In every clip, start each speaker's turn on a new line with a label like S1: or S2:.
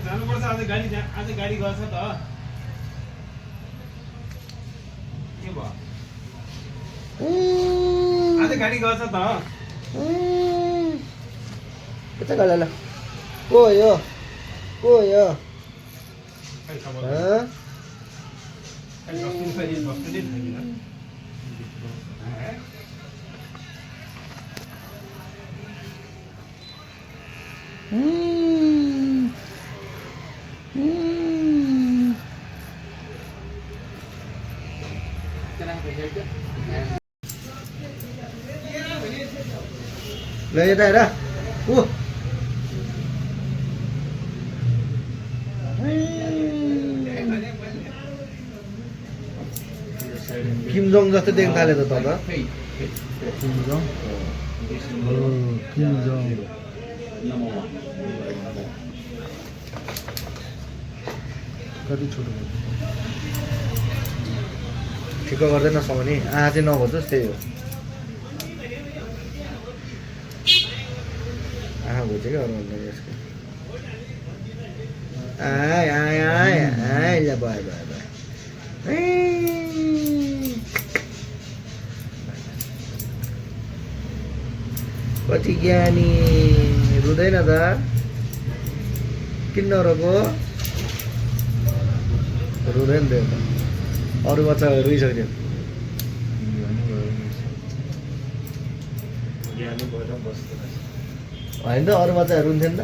S1: जानुपर्छ आज गाडी गर्छ त के भयो आज गाडी गर्छ त
S2: यता गला को यो ल यता हेर किमजोङ जस्तो देख्न थाल्यो त किमजोङ कति छोटो ठिक्क गर्दैन समाउने आँखा चाहिँ नभोजोस् त्यही हो आँखा भोज्यो क्या अरू भन्दा यसको आय ल भयो कति ज्ञानी रुँदैन त किन नरोको रुँदैन त्यो त अरू बच्चा रुइसक्यो होइन त अरू बच्चाहरू रुन्थ्यो नि त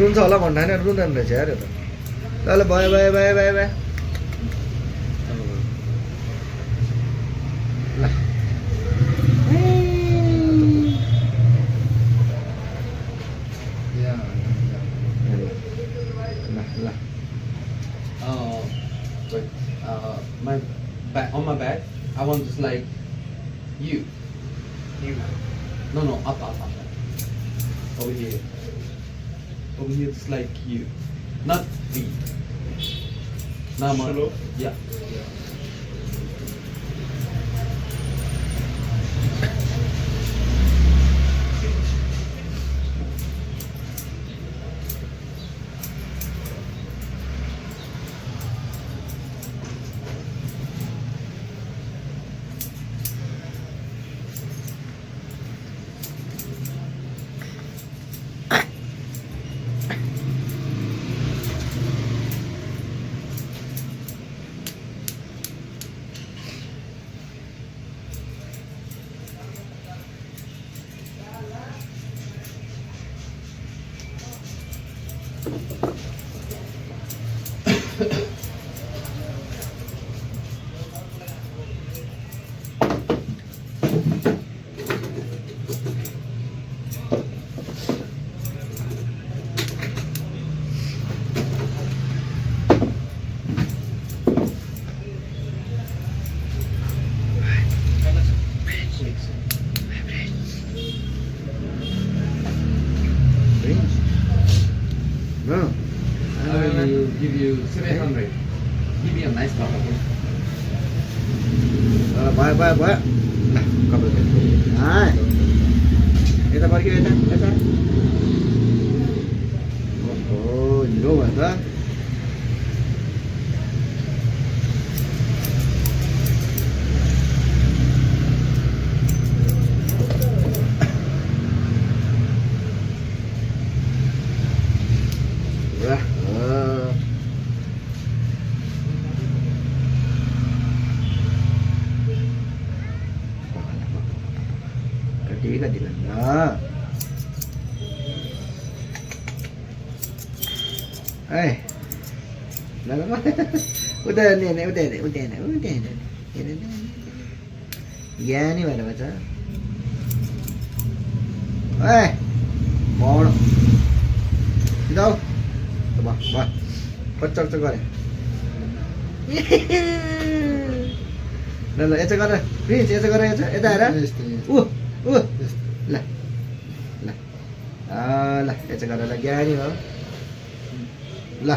S2: रुन्छ होला भन्दा होइन रुँदैन रहेछ यार यो त ल भयो
S3: my back on my back. I want just like you. No, up. Over here, just like you, not me. Now, yeah. I will give you 700. Give me a nice cup, okay?
S2: भयो यता फर्क्यो यता ओहो ढिलो भयो त कति उता ज्ञानी भएर भएछ कच्चा गरे ल यता गर प्रिन्स यता गर यता हेर ल ल यता गर ल ज्ञानी हो ल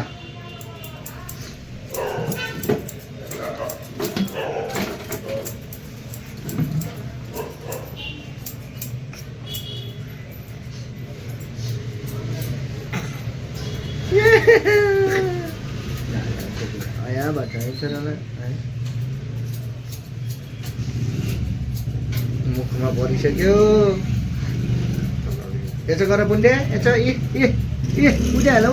S2: यहाँबाट एकजनालाई है मुखमा परिसक्यो यसो गर बुन्डे यसो उठ्याएल ऊ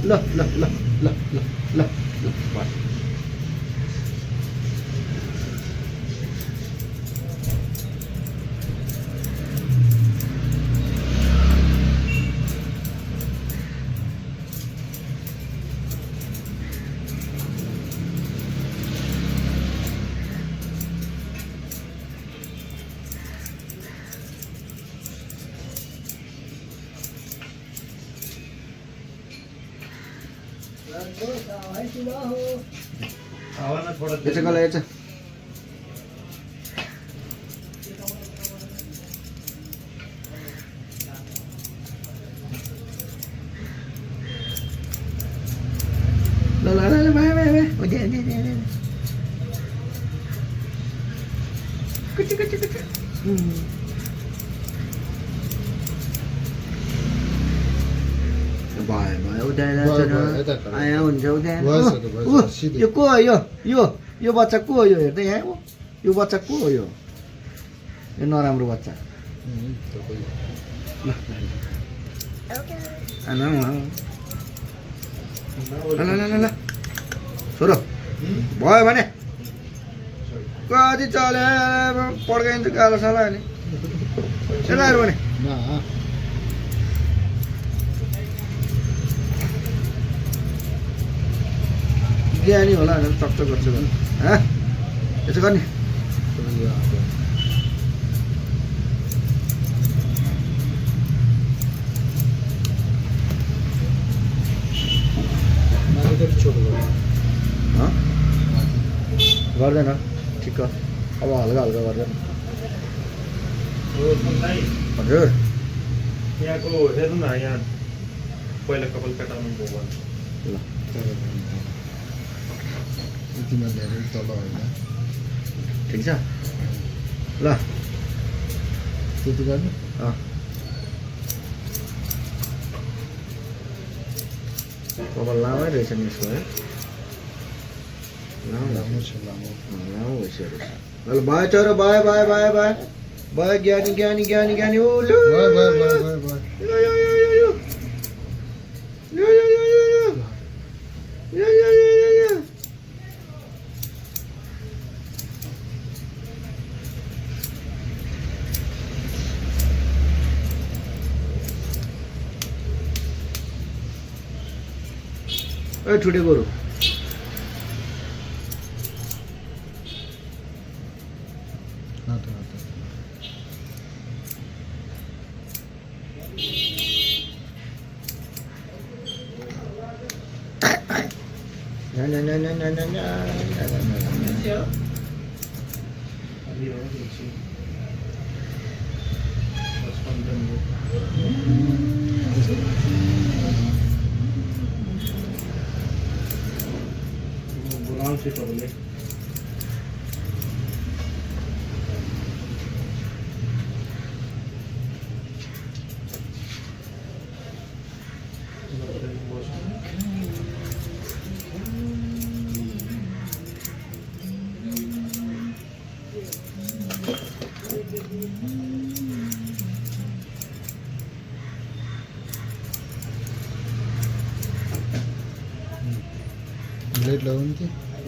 S2: ल ल ल ल ल ल
S1: आवाज थोड़ा
S2: यसो गर यसो ल ल ल भाइ भाइ भाइ उठ्या कुचु कुचु कुचु भयो उठाएर आया हुन्छ उठाएर यो को हो यो बच्चा को हो यो हेर्दै यहाँ हो यो बच्चा को हो यो नराम्रो बच्चा ल ल ल छोरो भयो भने कति चले पड्काइन्छ कालो साला अनि यताहरू भने ज्ञानी होला भनेर चक्चक गर्छु यसो गर्ने गर्दैन ठिक्क अब हल्का हल्का गर्दैन हजुर
S1: यहाँको हेर्नु न यहाँ पहिला कपाल काटाउनु भयो भने
S4: तल होइन
S2: ठिक छ ल
S4: त्यति गर्नु
S2: कपाल लामै रहेछ नि यसको है
S4: लामो छ लामो
S2: लामो भइसकेको छ ल भयो चरो भयो भयो भयो भयो भयो ज्ञानी ज्ञानी ज्ञानी ज्ञानी ओ लु
S4: भयो भयो भयो भयो भयो
S2: यो यो यो यो यो यो यो यो यो यो यो यो ए ठुटे गोरु
S4: हात हात
S2: na na na na na na na.
S4: Blade लगाउनु कि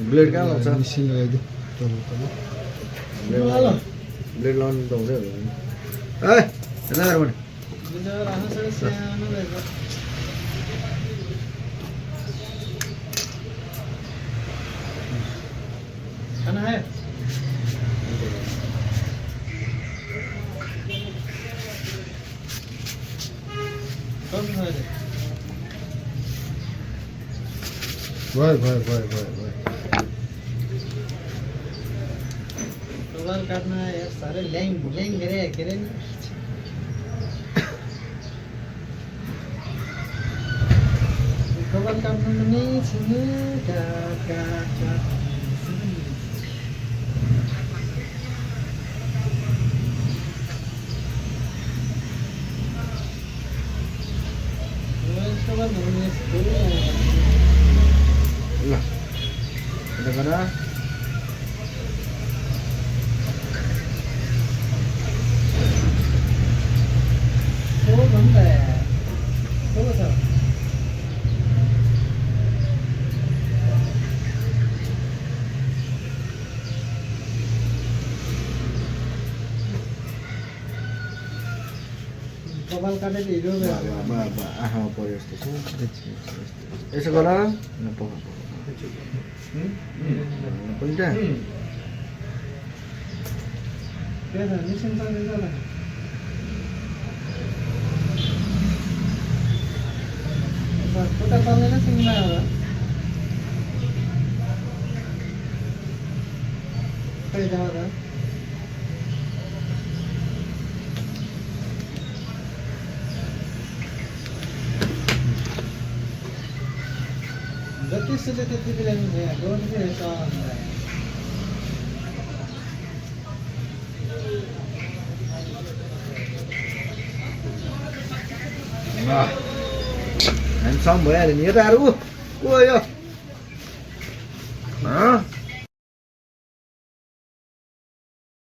S2: ब्लेड कहाँ लाउँछ
S4: मिसिन लगाइदियो तल तल
S2: ब्लेड लाउनु त हुँदै होला ए यता हेर भने
S5: खाना है कब खाए
S4: भयो भयो भयो भयो भयो
S5: कपाल काट्न यार साह्रै ल्याङ ल्याङ के अरे कपाल काट्नु नै छैन काट काट काट भन्नु यस्तो
S2: ल यता गर
S5: हो भन्छ हो छ कपाल काटेर हिरो
S2: आँखामा पर्यो जस्तो छ यसो गर पहिला
S5: के छ मिसन चल्दैछ होला खुट्टा चल्दैन सिङ्गमा होला खै जाऊ त जति सुत्यो त्यति बेला गर्नु चाहिँ
S2: ह्यान्डसम भइहाल्यो नि यो त अरू को हो यो